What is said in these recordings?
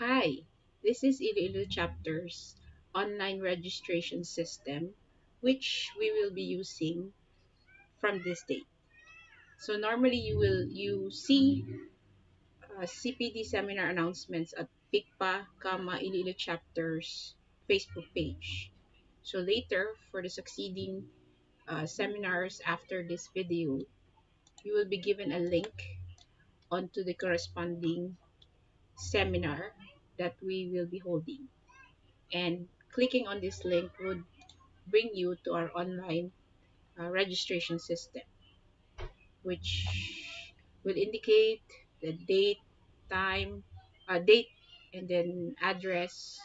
Hi, this is Iloilo Chapter's online registration system, which we will be using from this date. So normally you see CPD seminar announcements at PICPA, Iloilo Chapter's Facebook page. So later, for the succeeding seminars after this video, you will be given a link onto the corresponding seminar that we will be holding. And clicking on this link would bring you to our online registration system, which will indicate the date, and then address,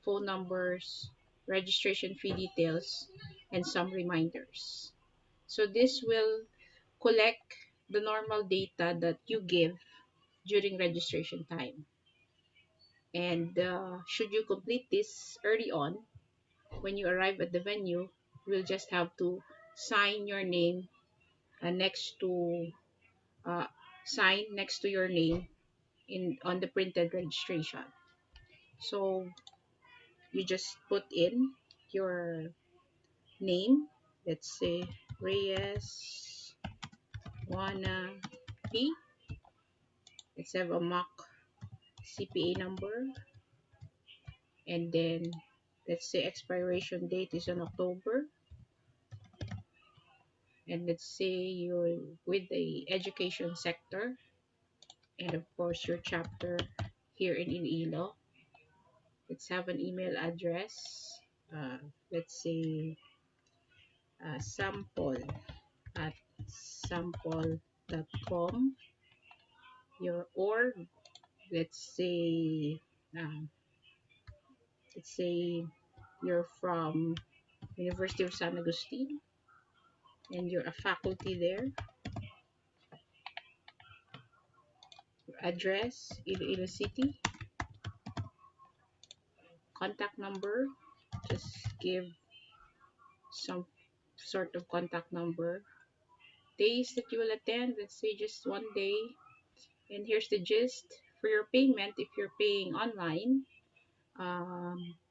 phone numbers, registration fee details, and some reminders. So this will collect the normal data that you give during registration time. And should you complete this early on, when you arrive at the venue, you'll just have to sign your name next to uh, sign next to your name in on the printed registration. So you just put in your name. Let's say Reyes Juana P. Let's have a mock CPA number, and then let's say expiration date is on October, and let's say you're with the education sector, and of course your chapter here in Iloilo. Let's have an email address. Uh, let's say sample at sample.com. Your org. Let's say um, let's say you're from University of San Agustin and you're a faculty there. Your address, Iloilo City. Contact number. Just give some sort of contact number. Days that you will attend, let's say just one day. And here's the gist: for your payment, if you're paying online,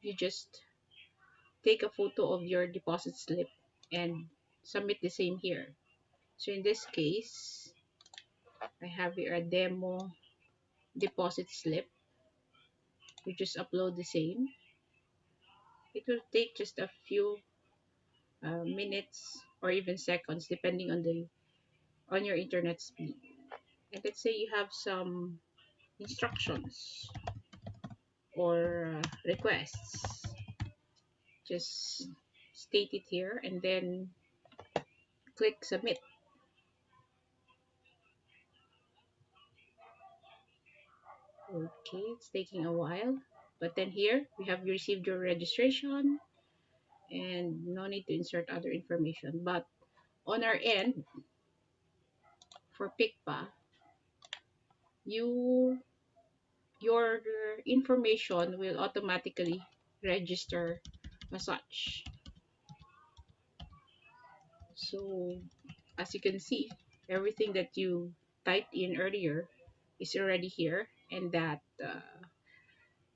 you just take a photo of your deposit slip and submit the same here. So in this case, I have here a demo deposit slip. You just upload the same. It will take just a few minutes or even seconds depending on your internet speed. And let's say you have some instructions or requests, just state it here and then click submit. Okay, it's taking a while, but then here we have received your registration and no need to insert other information. But on our end, for PICPA, you your information will automatically register as such. So as you can see, everything that you typed in earlier is already here, and that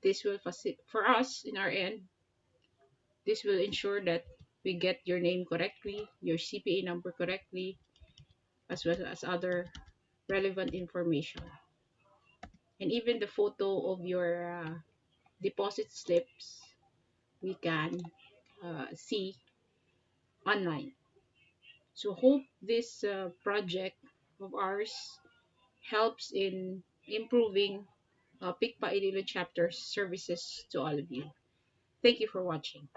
this will for us in our end, this will ensure that we get your name correctly, your CPA number correctly, as well as other relevant information, and even the photo of your deposit slips we can see online. So hope this project of ours helps in improving PICPA Iloilo Chapter services to all of you. Thank you for watching.